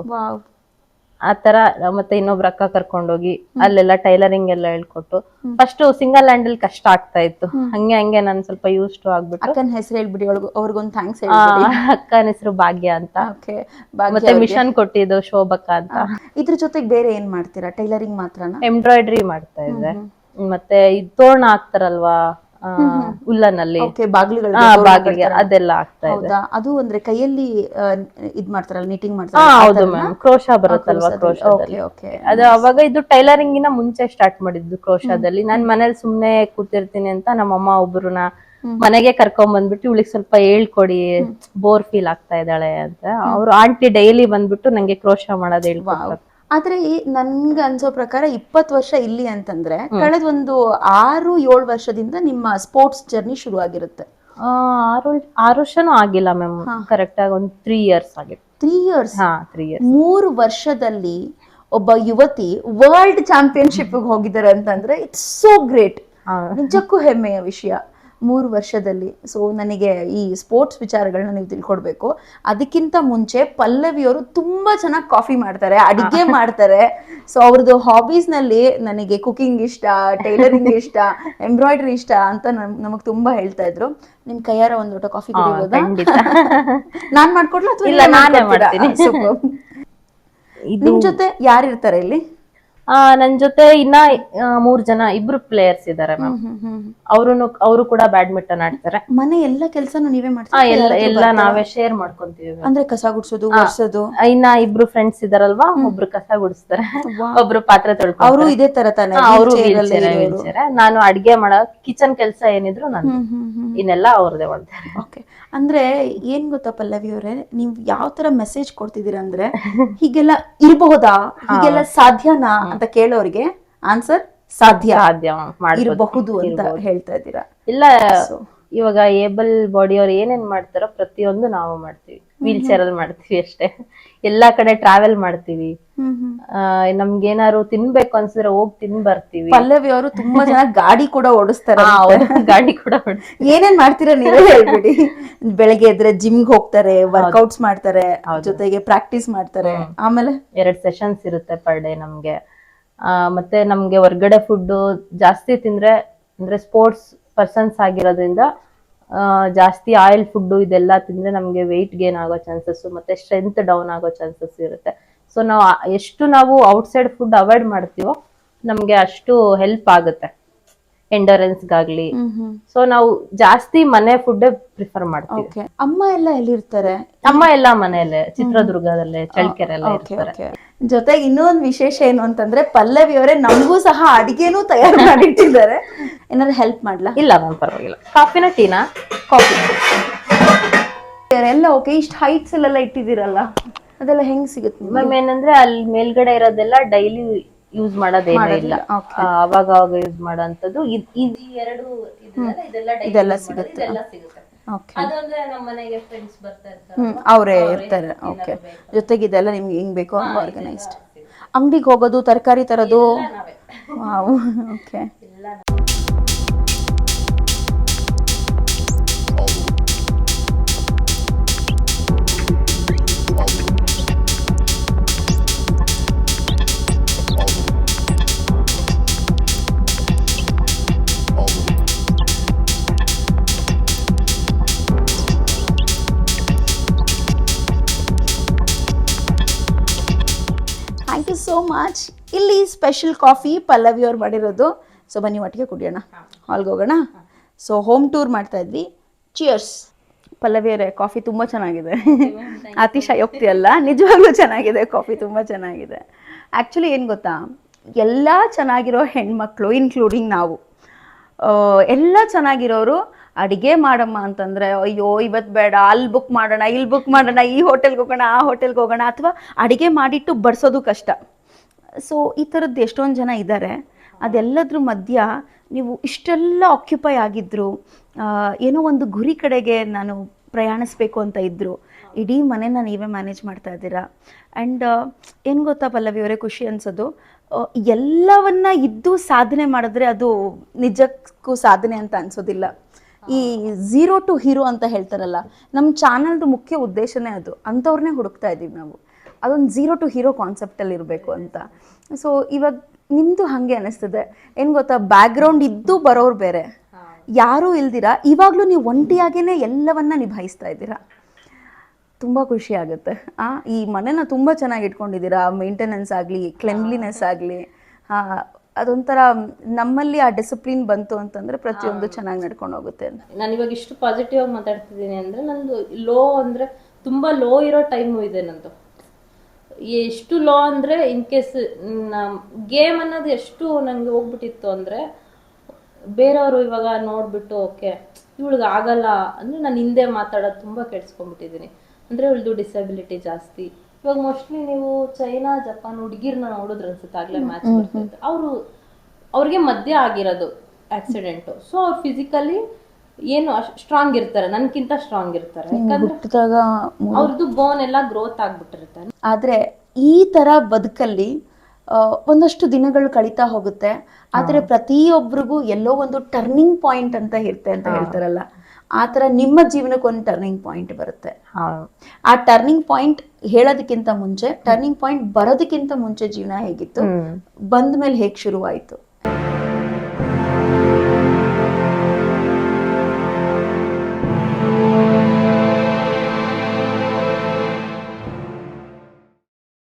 ಆತರ, ಮತ್ತೆ ಇನ್ನೊಬ್ರ ಅಕ್ಕ ಕರ್ಕೊಂಡೋಗಿ ಅಲ್ಲೆಲ್ಲ ಟೈಲರಿಂಗ್ ಎಲ್ಲ ಹೇಳ್ಕೊಟ್ಟು, ಫಸ್ಟ್ ಸಿಂಗಲ್ ಹ್ಯಾಂಡಲ್ ಕಷ್ಟ ಆಗ್ತಾ ಇತ್ತು. ಹಂಗೆ ನಾನು ಸ್ವಲ್ಪ ಯೂಸ್ ಟು ಆಗ್ಬಿಟ್ಟು. ಅಕ್ಕನ ಹೆಸರು ಹೇಳ್ಬಿಡಿ, ಅವ್ರಿಗೊಂದು ಥ್ಯಾಂಕ್ಸ್. ಅಕ್ಕನ ಹೆಸರು ಭಾಗ್ಯ ಅಂತ, ಮತ್ತೆ ಮಿಷನ್ ಕೊಟ್ಟಿದ್ದು ಶೋಭಕ್ಕ ಅಂತ. ಇದ್ರ ಜೊತೆಗೆ ಬೇರೆ ಏನ್ ಮಾಡ್ತೀರಾ? ಟೈಲರಿಂಗ್ ಮಾತ್ರನಾ? ಎಂಬ್ರಾಯ್ಡ್ರಿ ಮಾಡ್ತಾ ಇದ್ದೆ, ಮತ್ತೆ ತೋರಣ ಹಾಕ್ತಾರಲ್ವಾ ಉಲ್ಲನಲ್ಲಿ ಓಕೆ, ಬಾಗಿಲುಗಳಿಗೆ ಬಾಗಿಲಿಗೆ ಅದೆಲ್ಲ ಆಗ್ತಾ ಇದೆ. ಹೌದಾ? ಅದು ಅಂದ್ರೆ ಕೈಯಲ್ಲಿ ಇದ್ ಮಾಡ್ತಾರಲ್ಲ, ನೀಟಿಂಗ್ ಹಾ ಮಾಡ್ತಾರಲ್ಲ, ಹೌದು ಮ್ಯಾಮ್, ಕ್ರೋಶ ಬರುತ್ತಲ್ವಾ, ಕ್ರೋಶದಲ್ಲಿ. ಓಕೆ. ಅದು ಅವಾಗ ಇದು ಟೈಲರಿಂಗಿನ ಮುಂಚೆ ಸ್ಟಾರ್ಟ್ ಮಾಡಿದ್ದು ಕ್ರೋಶದಲ್ಲಿ. ನಾನ್ ಮನೇಲಿ ಸುಮ್ನೆ ಕೂತಿರ್ತೀನಿ ಅಂತ ನಮ್ಮಮ್ಮ ಒಬ್ರುನ ಮನೆಗೆ ಕರ್ಕೊಂಡ್ ಬಂದ್ಬಿಟ್ಟು ಇವಳಿಗೆ ಸ್ವಲ್ಪ ಹೇಳ್ಕೊಡಿ, ಬೋರ್ ಫೀಲ್ ಆಗ್ತಾ ಇದ್ದಾಳೆ ಅಂತ. ಅವ್ರು ಆಂಟಿ ಡೈಲಿ ಬಂದ್ಬಿಟ್ಟು ನಂಗೆ ಕ್ರೋಶ ಮಾಡೋದು ಹೇಳ್ಕೊಡ್ತಾರೆ. ಆದ್ರೆ ನನ್ಗೆ ಅನ್ಸೋ ಪ್ರಕಾರ 20 ವರ್ಷ ಇಲ್ಲಿ ಅಂತಂದ್ರೆ ಕಳೆದ ಒಂದು 6-7 ವರ್ಷದಿಂದ ನಿಮ್ಮ ಸ್ಪೋರ್ಟ್ಸ್ ಜರ್ನಿ ಶುರು ಆಗಿರುತ್ತೆ. 6 ವರ್ಷನೂ ಆಗಿಲ್ಲ ಮ್ಯಾಮ್, ಕರೆಕ್ಟ್ ಆಗಿ ಒಂದು 3 ಇಯರ್ಸ್ ಆಗಿದೆ. 3 ಇಯರ್ಸ್? ಹಾ 3 ಇಯರ್ಸ್. 3 ವರ್ಷದಲ್ಲಿ ಒಬ್ಬ ಯುವತಿ ವರ್ಲ್ಡ್ ಚಾಂಪಿಯನ್ಶಿಪ್ ಹೋಗಿದ್ದಾರೆ ಅಂತಂದ್ರೆ ಇಟ್ಸ್ ಸೋ ಗ್ರೇಟ್. ನಿಜಕ್ಕೂ ಹೆಮ್ಮೆಯ ವಿಷಯ. 3 ವರ್ಷದಲ್ಲಿ. ಸೊ ನನಗೆ ಈ ಸ್ಪೋರ್ಟ್ಸ್ ವಿಚಾರಗಳನ್ನ ನೀವು ತಿಳ್ಕೊಡ್ಬೇಕು. ಅದಕ್ಕಿಂತ ಮುಂಚೆ ಪಲ್ಲವಿಯವರು ತುಂಬಾ ಚೆನ್ನಾಗಿ ಕಾಫಿ ಮಾಡ್ತಾರೆ, ಅಡಿಗೆ ಮಾಡ್ತಾರೆ. ಸೊ ಅವ್ರದ್ದು ಹಾಬೀಸ್ ನಲ್ಲಿ ನನಗೆ ಕುಕಿಂಗ್ ಇಷ್ಟ, ಟೈಲರಿಂಗ್ ಇಷ್ಟ, ಎಂಬ್ರಾಯ್ಡರಿ ಇಷ್ಟ ಅಂತ ನಮಗ್ ತುಂಬಾ ಹೇಳ್ತಾ ಇದ್ರು. ನಿಮ್ ಕೈಯಾರ ಒಂದ್ ಲೋಟ ಕಾಫಿ ಕುಡಿಬೋದಾ? ನಾನ್ ಮಾಡ್ಕೊಡ್ಲಾ ಅಥವಾ ಇಲ್ಲ, ನಾನೇ ಮಾಡ್ತೀನಿ. ನಿಮ್ ಜೊತೆ ಯಾರಿರ್ತಾರೆ ಇಲ್ಲಿ? ನನ್ ಜೊತೆ ಇನ್ನ 3 ಜನ, 2 ಪ್ಲೇಯರ್ಸ್ ಇದಾರೆ ಮ್ಯಾಮ್. ಅವರು ಕೂಡ ಬ್ಯಾಡ್ಮಿಂಟನ್ ಆಡ್ತಾರೆ. ಮನೆ ಎಲ್ಲ ಕೆಲ್ಸನೂ ನೀವೇ ಮಾಡ್ತೀರಾ? ಎಲ್ಲ ನಾವೇ ಶೇರ್ ಮಾಡ್ಕೊಂತೀವಿ. ಅಂದ್ರೆ ಕಸ ಗುಡ್ಸೋದು, ಒರ್ಸೋದು? ಇನ್ನ 2 ಫ್ರೆಂಡ್ಸ್ ಇದಾರಲ್ವಾ, ಒಬ್ರು ಕಸ ಗುಡಿಸ್ತಾರೆ, ಒಬ್ರು ಪಾತ್ರೆ ತೊಳ್ಕೊತಾರೆ. ಅವರು ಇದೇ ತರ ತಾನೆ? ಅವರು ವೀಲ್ಚೇರ್. ನಾನು ಅಡ್ಗೆ ಮಾಡೋ ಕಿಚನ್ ಕೆಲಸ ಏನಿದ್ರು ನಾನು, ಇನ್ನೆಲ್ಲ ಅವ್ರದೇ ಮಾಡ್ತಾರೆ. ಓಕೆ. ಅಂದ್ರೆ ಏನ್ ಗೊತ್ತಾ ಪಲ್ಲವಿ ಅವರೇ, ನೀವು ಯಾವ ತರ ಮೆಸೇಜ್ ಕೊಡ್ತಿದ್ದೀರಾ ಅಂದ್ರೆ, ಹೀಗೆಲ್ಲ ಇರಬಹುದಾ, ಹೀಗೆಲ್ಲ ಸಾಧ್ಯನಾ ಅಂತ ಕೇಳೋರಿಗೆ ಆನ್ಸರ್ ಸಾಧ್ಯ ಇರಬಹುದು ಅಂತ ಹೇಳ್ತಾ ಇದ್ದೀರಾ. ಇಲ್ಲ, ಇವಾಗ ಏಬಲ್ ಬಾಡಿ ಅವ್ರು ಏನೇನ್ ಮಾಡ್ತಾರೋ ಪ್ರತಿಯೊಂದು ನಾವು ಮಾಡ್ತೀವಿ. ವೀಲ್ ಚೇರ್ ಅಲ್ಲಿ ಮಾಡ್ತೀವಿ ಅಷ್ಟೇ. ಎಲ್ಲಾ ಕಡೆ ಟ್ರಾವೆಲ್ ಮಾಡ್ತೀವಿ. ನಮ್ಗೇನಾದ್ರು ತಿನ್ಬೇಕು ಅನ್ಸಿದ್ರೆ ಹೋಗಿ ತಿನ್ ಬರ್ತೀವಿ. ಪಲ್ಲವಿ ಅವರು ತುಂಬಾ ಜನ ಗಾಡಿ ಕೂಡ ಓಡಿಸ್ತಾರೆ. ಗಾಡಿ ಕೂಡ ಏನೇನ್ ಮಾಡ್ತೀರಾ ನೀವೇ ಹೇಳ್ಬಿಡಿ. ಬೆಳಗ್ಗೆ ಎದ್ರೆ ಜಿಮ್ಗೆ ಹೋಗ್ತಾರೆ, ವರ್ಕೌಟ್ಸ್ ಮಾಡ್ತಾರೆ, ಜೊತೆಗೆ ಪ್ರಾಕ್ಟೀಸ್ ಮಾಡ್ತಾರೆ. ಆಮೇಲೆ 2 ಸೆಷನ್ಸ್ ಇರುತ್ತೆ ಪರ್ ಡೇ ನಮ್ಗೆ. ಮತ್ತೆ ನಮ್ಗೆ ಹೊರ್ಗಡೆ ಫುಡ್ ಜಾಸ್ತಿ ತಿಂದ್ರೆ, ಅಂದ್ರೆ ಸ್ಪೋರ್ಟ್ಸ್ ಪರ್ಸನ್ಸ್ ಆಗಿರೋದ್ರಿಂದ ಜಾಸ್ತಿ ಆಯಿಲ್ ಫುಡ್ ಇದೆಲ್ಲ ತಿಂದ್ರೆ ನಮ್ಗೆ ವೆಯ್ಟ್ ಗೇನ್ ಆಗೋ ಚಾನ್ಸಸ್ ಮತ್ತೆ ಸ್ಟ್ರೆಂತ್ ಡೌನ್ ಆಗೋ ಚಾನ್ಸಸ್ ಇರುತ್ತೆ. ಸೊ ಎಷ್ಟು ನಾವು ಔಟ್ಸೈಡ್ ಫುಡ್ ಅವಾಯ್ಡ್ ಮಾಡ್ತೀವೋ ನಮ್ಗೆ ಅಷ್ಟು ಹೆಲ್ಪ್ ಆಗುತ್ತೆ ಎಂಡೋರೆನ್ಸ್ಗಾಗ್ಲಿ. ಸೊ ನಾವು ಜಾಸ್ತಿ ಮನೆ ಫುಡ್ ಪ್ರಿಫರ್ ಮಾಡ್ತೀವಿ. ಅಮ್ಮ ಎಲ್ಲ ಎಲ್ಲಿರ್ತಾರೆ? ಅಮ್ಮ ಎಲ್ಲ ಮನೆಯಲ್ಲೇ, ಚಿತ್ರದುರ್ಗದಲ್ಲೇ, ಚಳ್ಳಕೆರೆಲ್ಲೇ ಇರ್ತಾರೆ. ಜೊತೆಗೆ ಇನ್ನೊಂದು ವಿಶೇಷ ಏನು ಅಂತಂದ್ರೆ, ಪಲ್ಲವಿ ಅವರೇ ನಮಗೂ ಸಹ ಅಡಿಗೆನೂ ತಯಾರು ಮಾಡಿಟ್ಟಿದ್ದಾರೆ. ಏನಾದ್ರು ಹೆಲ್ಪ್ ಮಾಡ್ಲಾ? ಇಲ್ಲ ಮ್ಯಾಮ್, ಪರವಾಗಿಲ್ಲ. ಕಾಫಿನ ಟೀನಾ? ಕಾಫಿ ಎಲ್ಲ ಓಕೆ. ಇಷ್ಟು ಹೈಟ್ಸ್ ಎಲ್ಲ ಇಟ್ಟಿದ್ದೀರಲ್ಲ, ಅದೆಲ್ಲ ಹೆಂಗ್ ಸಿಗುತ್ತೆ ಮ್ಯಾಮ್? ಏನಂದ್ರೆ ಅಲ್ಲಿ ಮೇಲ್ಗಡೆ ಇರೋದೆಲ್ಲ ಡೈಲಿ ಯೂಸ್ ಮಾಡೋದೇನೂ ಇಲ್ಲ, ಅವಾಗ ಯೂಸ್ ಮಾಡೋಂಥದ್ದು. ಇದೆಲ್ಲ ಸಿಗುತ್ತೆ. ಅವರೇ ಇರ್ತಾರೆ. ಓಕೆ. ಜೊತೆಗೆ ಇದೆಲ್ಲ ನಿಮ್ಗೆ ಹೆಂಗ್ ಬೇಕೋ ಹಂಗ ಆರ್ಗನೈಸ್ಡ್. ಅಂಗಡಿಗೆ ಹೋಗೋದು, ತರಕಾರಿ ತರೋದು? Okay. Thank you so much. ಇಲ್ಲಿ ಸ್ಪೆಷಲ್ ಕಾಫಿ ಪಲ್ಲವಿ ಅವ್ರು ಮಾಡಿರೋದು. ಸೊ ಬನ್ನಿ ಒಟ್ಟಿಗೆ ಕುಡಿಯೋಣ, ಹಾಲ್ಗೆ ಹೋಗೋಣ. ಸೊ ಹೋಮ್ ಟೂರ್ ಮಾಡ್ತಾ ಇದ್ವಿ. ಚಿಯರ್ಸ್. ಪಲ್ಲವಿ ಅವರೇ, ಕಾಫಿ ತುಂಬ ಚೆನ್ನಾಗಿದೆ. ಅತಿಶಯೋಕ್ತಿ ಅಲ್ಲ, ನಿಜವಾಗ್ಲೂ ಚೆನ್ನಾಗಿದೆ ಕಾಫಿ, ತುಂಬ ಚೆನ್ನಾಗಿದೆ. ಆ್ಯಕ್ಚುಲಿ ಏನು ಗೊತ್ತಾ, ಎಲ್ಲ ಚೆನ್ನಾಗಿರೋ ಹೆಣ್ಮಕ್ಳು ಇನ್ಕ್ಲೂಡಿಂಗ್ ನಾವು ಎಲ್ಲ ಚೆನ್ನಾಗಿರೋರು ಅಡಿಗೆ ಮಾಡಮ್ಮ ಅಂತಂದ್ರೆ ಅಯ್ಯೋ ಇವತ್ತು ಬೇಡ, ಅಲ್ಲಿ ಬುಕ್ ಮಾಡೋಣ, ಇಲ್ಲಿ ಬುಕ್ ಮಾಡೋಣ, ಈ ಹೋಟೆಲ್ಗೆ ಹೋಗೋಣ, ಆ ಹೋಟೆಲ್ಗೆ ಹೋಗೋಣ, ಅಥವಾ ಅಡಿಗೆ ಮಾಡಿಟ್ಟು ಬಡಿಸೋದು ಕಷ್ಟ. ಸೊ ಈ ಥರದ್ದು ಎಷ್ಟೊಂದು ಜನ ಇದ್ದಾರೆ. ಅದೆಲ್ಲದ್ರ ಮಧ್ಯ ನೀವು ಇಷ್ಟೆಲ್ಲ ಆಕ್ಯುಪೈ ಆಗಿದ್ರು, ಏನೋ ಒಂದು ಗುರಿ ಕಡೆಗೆ ನಾನು ಪ್ರಯಾಣಿಸ್ಬೇಕು ಅಂತ ಇದ್ದರು, ಇಡೀ ಮನೆನ ನೀವೇ ಮ್ಯಾನೇಜ್ ಮಾಡ್ತಾ ಇದ್ದೀರಾ. ಆ್ಯಂಡ್ ಏನು ಗೊತ್ತಾ ಪಲ್ಲವಿ ಅವರೇ, ಖುಷಿ ಅನಿಸೋದು, ಎಲ್ಲವನ್ನ ಇದ್ದು ಸಾಧನೆ ಮಾಡಿದ್ರೆ ಅದು ನಿಜಕ್ಕೂ ಸಾಧನೆ ಅಂತ ಅನ್ಸೋದಿಲ್ಲ. ಈ 0 to hero ಅಂತ ಹೇಳ್ತಾರಲ್ಲ, ನಮ್ಮ ಚಾನಲ್ದು ಮುಖ್ಯ ಉದ್ದೇಶನೇ ಅದು. ಅಂಥವ್ರನ್ನೇ ಹುಡುಕ್ತಾ ಇದ್ದೀವಿ ನಾವು. ಅದೊಂದು 0 to hero ಕಾನ್ಸೆಪ್ಟಲ್ಲಿ ಇರಬೇಕು ಅಂತ. ಸೊ ಇವಾಗ ನಿಮ್ಮದು ಹಾಗೆ ಅನ್ನಿಸ್ತದೆ. ಏನು ಗೊತ್ತಾ, ಬ್ಯಾಕ್ಗ್ರೌಂಡ್ ಇದ್ದು ಬರೋರು ಬೇರೆ, ಯಾರೂ ಇಲ್ದಿರ ಇವಾಗಲೂ ನೀವು ಒಂಟಿಯಾಗೇ ಎಲ್ಲವನ್ನ ನಿಭಾಯಿಸ್ತಾ ಇದ್ದೀರಾ. ತುಂಬ ಖುಷಿ ಆಗುತ್ತೆ. ಈ ಮನೆನ ತುಂಬ ಚೆನ್ನಾಗಿ ಇಟ್ಕೊಂಡಿದ್ದೀರಾ. ಮೇಂಟೆನೆನ್ಸ್ ಆಗಲಿ, ಕ್ಲೆನ್ಲಿನೆಸ್ ಆಗಲಿ, ಅದೊಂಥರ ನಮ್ಮಲ್ಲಿ ಆ ಡಿಸಿಪ್ಲಿನ್ ಬಂತು ಅಂತಂದ್ರೆ ಪ್ರತಿಯೊಂದು ಚೆನ್ನಾಗಿ ನಡ್ಕೊಂಡು ಹೋಗುತ್ತೆ ಅಂತ. ನಾನು ಇವಾಗ ಇಷ್ಟು ಪಾಸಿಟಿವ್ ಆಗಿ ಮಾತಾಡ್ತಿದ್ದೀನಿ ಅಂದ್ರೆ ನಂದು ಲೋ ಅಂದ್ರೆ ತುಂಬಾ ಲೋ ಇರೋ ಟೈಮು ಇದೆ ನಂದು. ಎಷ್ಟು ಲೋ ಅಂದ್ರೆ ಇನ್ ಕೇಸ್ ಗೇಮ್ ಅನ್ನೋದು ಎಷ್ಟು ನಂಗೆ ಹೋಗ್ಬಿಟ್ಟಿತ್ತು ಅಂದ್ರೆ ಬೇರೆಯವರು ಇವಾಗ ನೋಡ್ಬಿಟ್ಟು ಓಕೆ ಇವಳಿಗೆ ಆಗಲ್ಲ ಅಂದ್ರೆ ನಾನು ಹಿಂದೆ ಮಾತಾಡೋದು ತುಂಬಾ ಕೆಡ್ಸ್ಕೊಂಡ್ಬಿಟ್ಟಿದ್ದೀನಿ. ಅಂದ್ರೆ ಇವಳ್ದು ಡಿಸಬಿಲಿಟಿ ಜಾಸ್ತಿ. ಇವಾಗ ಮೋಸ್ಟ್ಲಿ ನೀವು ಚೈನಾ ಜಪಾನ್ ಹುಡುಗಿರ್ನ ನೋಡಿದ್ರೆ ಅನ್ಸುತ್ತೆ ಆಗ್ಲೇ ಮ್ಯಾಚ್ ಬರ್ತಿತ್ತು, ಅವ್ರಿಗೆ ಮಧ್ಯೆ ಆಗಿರೋದು ಆಕ್ಸಿಡೆಂಟು. ಸೊ ಅವ್ರು ಫಿಸಿಕಲಿ ಏನು ಸ್ಟ್ರಾಂಗ್ ಇರ್ತಾರೆ, ನನ್ಕಿಂತ ಸ್ಟ್ರಾಂಗ್ ಇರ್ತಾರೆ, ಯಾಕಂದ್ರೆ ಅವ್ರದ್ದು ಬೋನ್ ಎಲ್ಲ ಗ್ರೋತ್ ಆಗ್ಬಿಟ್ಟಿರುತ್ತೆ. ಆದ್ರೆ ಈ ತರ ಬದುಕಲ್ಲಿ ಒಂದಷ್ಟು ದಿನಗಳು ಕಳೀತಾ ಹೋಗುತ್ತೆ. ಆದ್ರೆ ಪ್ರತಿಯೊಬ್ಬರಿಗೂ ಎಲ್ಲೋ ಒಂದು ಟರ್ನಿಂಗ್ ಪಾಯಿಂಟ್ ಅಂತ ಇರುತ್ತೆ ಅಂತ ಹೇಳ್ತಾರಲ್ಲ, ಆ ತರ ನಿಮ್ಮ ಜೀವನಕ್ಕೆ ಒಂದು ಟರ್ನಿಂಗ್ ಪಾಯಿಂಟ್ ಬರುತ್ತೆ. ಆ ಟರ್ನಿಂಗ್ ಪಾಯಿಂಟ್ ಹೇಳೋದಕ್ಕಿಂತ ಮುಂಚೆ, ಟರ್ನಿಂಗ್ ಪಾಯಿಂಟ್ ಬರೋದಕ್ಕಿಂತ ಮುಂಚೆ ಜೀವನ ಹೇಗಿತ್ತು, ಬಂದ ಮೇಲೆ ಹೇಗ್ ಶುರುವಾಯ್ತು?